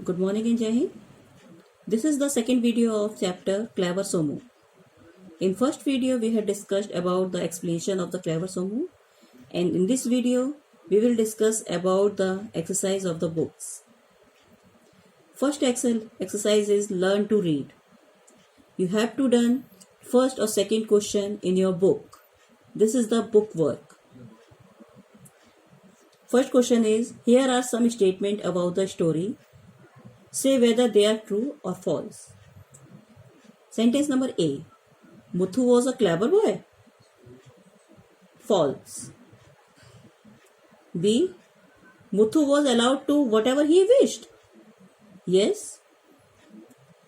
Good morning and Jai Hind. This is the second video of chapter Clever Somu. In first video we had discussed about the explanation of the Clever Somu, and in this video we will discuss about the exercise of the books. First exercise is learn to read. You have to done first or second question in your book. This is the book work. First question is, here are some statements about the story. Say whether they are true or false. Sentence number A. Muthu was a clever boy. False. B. Muthu was allowed to whatever he wished. Yes.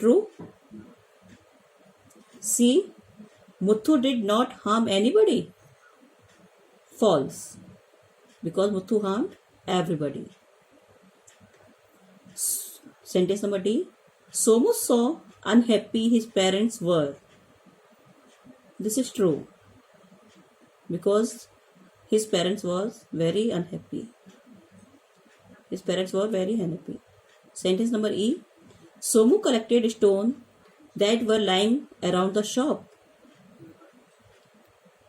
True. C. Muthu did not harm anybody. False. Because Muthu harmed everybody. Sentence number D. Somu saw unhappy his parents were. This is true. Because his parents was very unhappy. His parents were very unhappy. Sentence number E. Somu collected stones that were lying around the shop.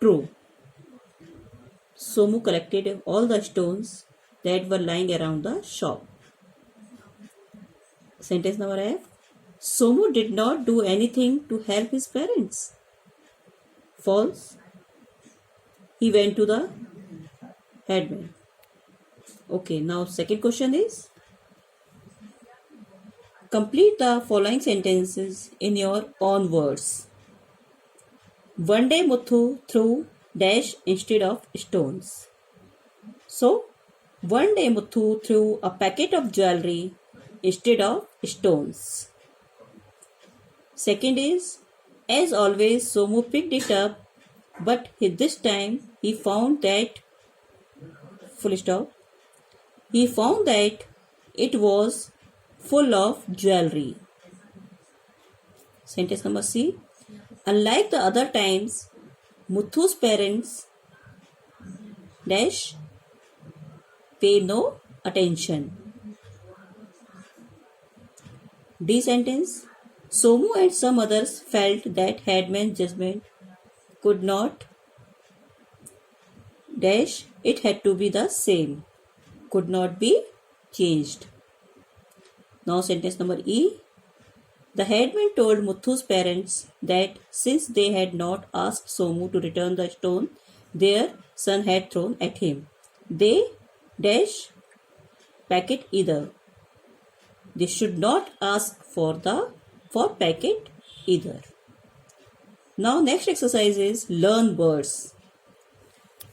True. Somu collected all the stones that were lying around the shop. Sentence number F. Somu did not do anything to help his parents. False. He went to the headman. Okay, now second question is, complete the following sentences in your own words. One day Muthu threw dash instead of stones. So, one day Muthu threw a packet of jewelry instead of stones. Second is, as always, Somu picked it up, but this time he found that full stop. He found that it was full of jewelry. Sentence number C. Unlike the other times, Muthu's parents dash pay no attention. D sentence. Somu and some others felt that headman's judgment could not dash, it had to be the same, could not be changed. Now sentence number E. The headman told Muthu's parents that since they had not asked Somu to return the stone their son had thrown at him, they dash packet either. They should not ask for packet either. Now next exercise is learn words.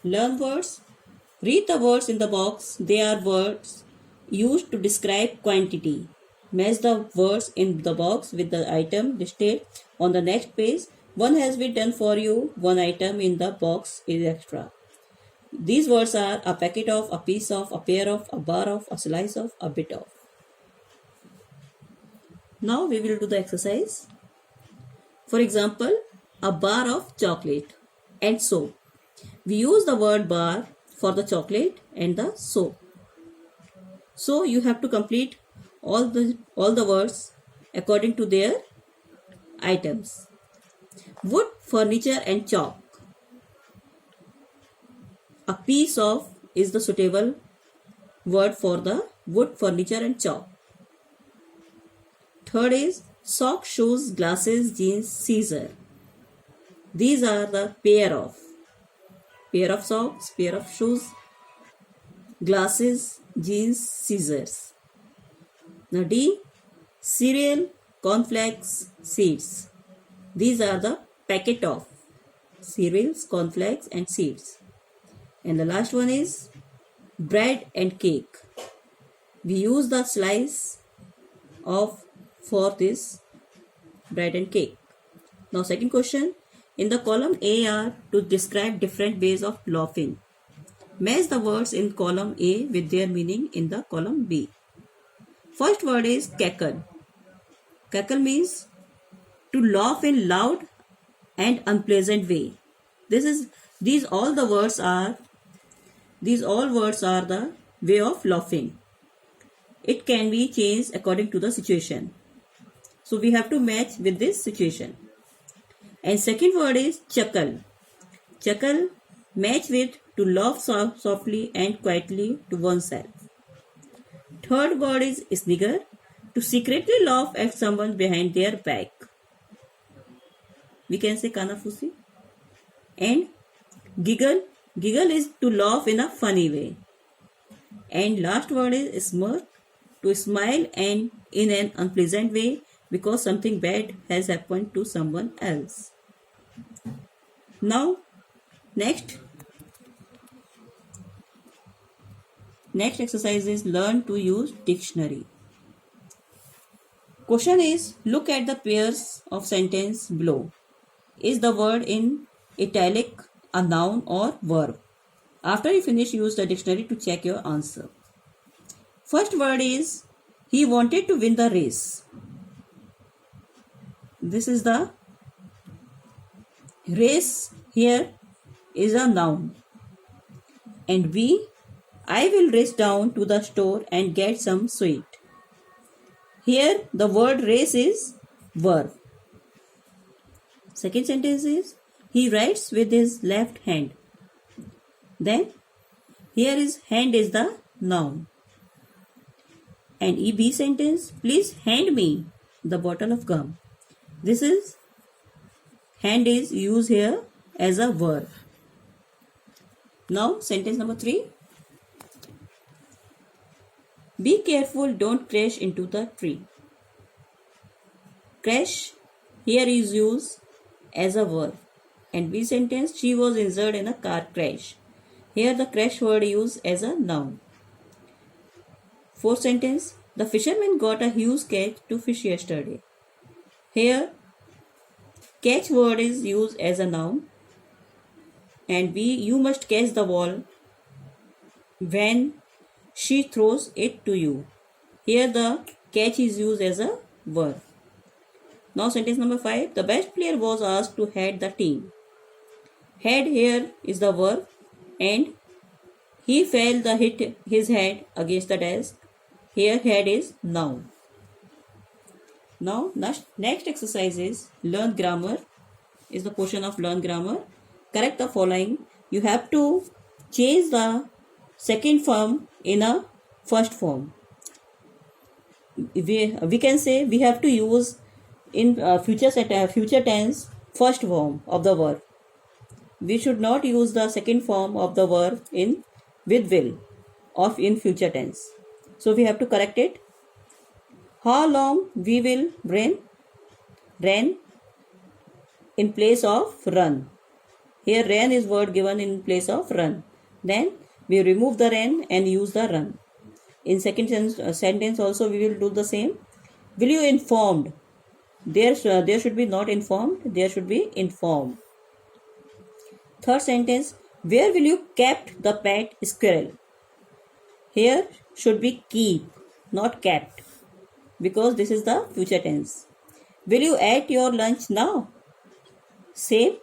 Learn words. Read the words in the box. They are words used to describe quantity. Match the words in the box with the item listed on the next page. One has been done for you. One item in the box is extra. These words are a packet of, a piece of, a pair of, a bar of, a slice of, a bit of. Now we will do the exercise. For example, a bar of chocolate and soap. We use the word bar for the chocolate and the soap. So you have to complete all the words according to their items. Wood, furniture and chalk. A piece of is the suitable word for the wood, furniture and chalk. Third is sock, shoes, glasses, jeans, scissor. These are the pair of socks, pair of shoes, glasses, jeans, scissors. Now D. Cereal, cornflakes, seeds. These are the packet of cereals, cornflakes and seeds. And the last one is bread and cake. We use the slice of for this bread and cake. Now second question. In the column A are to describe different ways of laughing. Match the words in column A with their meaning in the column B. First word is cackle. Cackle means to laugh in loud and unpleasant way. These all words are the way of laughing. it can be changed according to the situation. So we have to match with this situation. And second word is chuckle. Chuckle, match with to laugh softly and quietly to oneself. Third word is snigger, to secretly laugh at someone behind their back. We can say kanafusi. And giggle. Giggle is to laugh in a funny way. And last word is smirk, to smile and in an unpleasant way because something bad has happened to someone else. Now, next exercise is learn to use dictionary. Question is, look at the pairs of sentence below. Is the word in italic a noun or verb? After you finish, use the dictionary to check your answer. First word is, he wanted to win the race. This is the race here is a noun. And B, I will race down to the store and get some sweet. Here the word race is verb. Second sentence is, he writes with his left hand. Then here is hand is the noun. And B sentence, please hand me the bottle of gum. This is hand is used here as a verb. Now sentence number 3. Be careful, don't crash into the tree. Crash here is used as a verb. And B sentence, she was injured in a car crash. Here the crash word used as a noun. Fourth sentence, the fisherman got a huge catch to fish yesterday. Here catch word is used as a noun. And B, you must catch the ball when she throws it to you. Here the catch is used as a verb. Now sentence number 5, the best player was asked to head the team. Head here is the verb and he fell the hit his head against the desk. Here head is noun. Now next exercise is learn grammar. Is the portion of learn grammar. Correct the following. You have to change the second form in a first form. We can say we have to use in future tense first form of the verb. We should not use the second form of the verb in with will or in future tense. So we have to correct it. How long we will ran in place of run. Here ran is word given in place of run. Then we remove the ran and use the run. In second sentence also we will do the same. Will you informed? There should be not informed. There should be informed. Third sentence, where will you kept the pet squirrel? Here should be keep, not kept, because this is the future tense. Will you eat your lunch now? Same.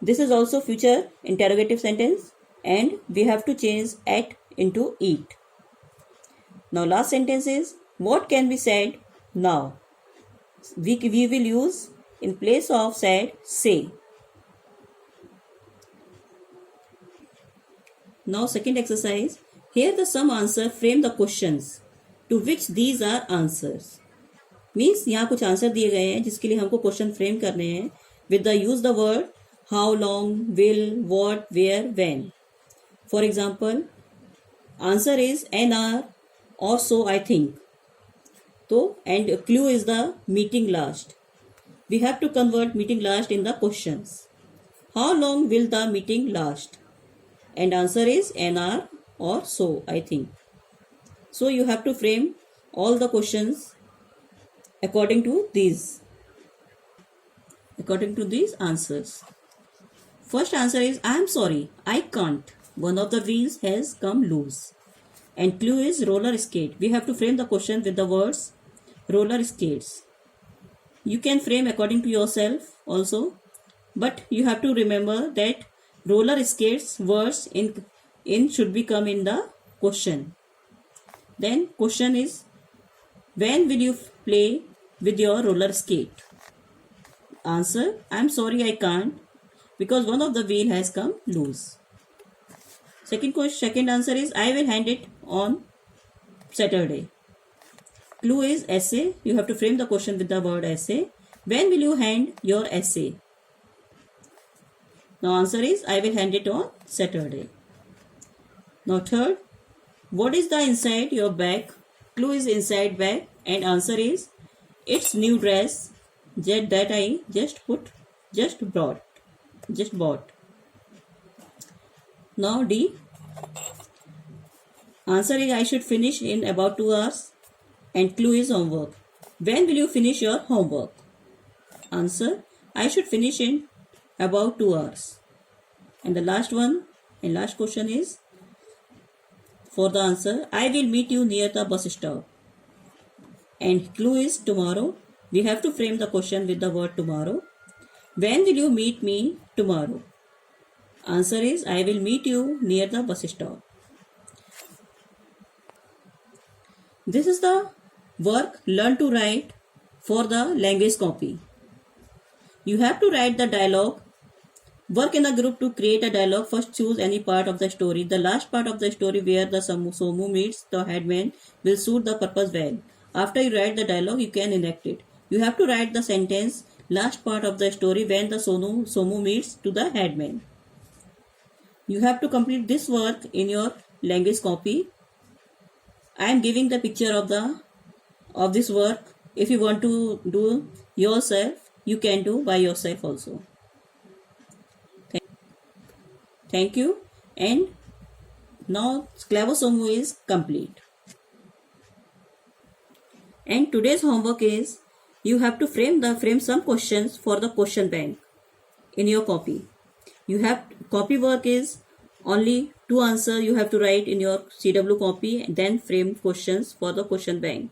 This is also future interrogative sentence and we have to change at into eat. Now last sentence is, what can be said now? We will use in place of said, say. Now second exercise, here the some answer frame the questions to which these are answers. Means यहाँ कुछ answer दिए गए हैं जिसके लिए हमको question frame करने हैं with the use the word how, long, will, what, where, when. For example, answer is an hour or so I think. So and clue is the meeting last. We have to convert meeting last in the questions. How long will the meeting last? And answer is an hour or so I think. So you have to frame all the questions according to these answers. First answer is, I am sorry, I can't. One of the wheels has come loose. And clue is roller skate. We have to frame the question with the words roller skates. You can frame according to yourself also, but you have to remember that roller skates words in should be come in the question. Then question is, when will you play with your roller skate? Answer, I'm sorry I can't because one of the wheel has come loose. Second answer is, I will hand it on Saturday. Clue is essay. You have to frame the question with the word essay. When will you hand your essay? Now answer is, I will hand it on Saturday. Now third, what is the inside your bag? Clue is inside bag and answer is, it's new dress that I just bought. Now D, answer is, I should finish in about 2 hours and clue is homework. When will you finish your homework? Answer, I should finish in about 2 hours. And the last question is, for the answer, I will meet you near the bus stop. And clue is tomorrow. We have to frame the question with the word tomorrow. When will you meet me tomorrow? Answer is, I will meet you near the bus stop. This is the work learn to write for the language copy. You have to write the dialogue. Work in a group to create a dialogue. First choose any part of the story. The last part of the story where the Somu meets the headman will suit the purpose well. After you write the dialogue, you can enact it. You have to write the sentence last part of the story when the Somu meets to the headman. You have to complete this work in your language copy. I am giving the picture of this work. If you want to do yourself, you can do by yourself also. Thank you. And now Clever Somu is complete. And today's homework is, you have to frame some questions for the question bank in your copy. Copy work is only 2 answers you have to write in your CW copy and then frame questions for the question bank.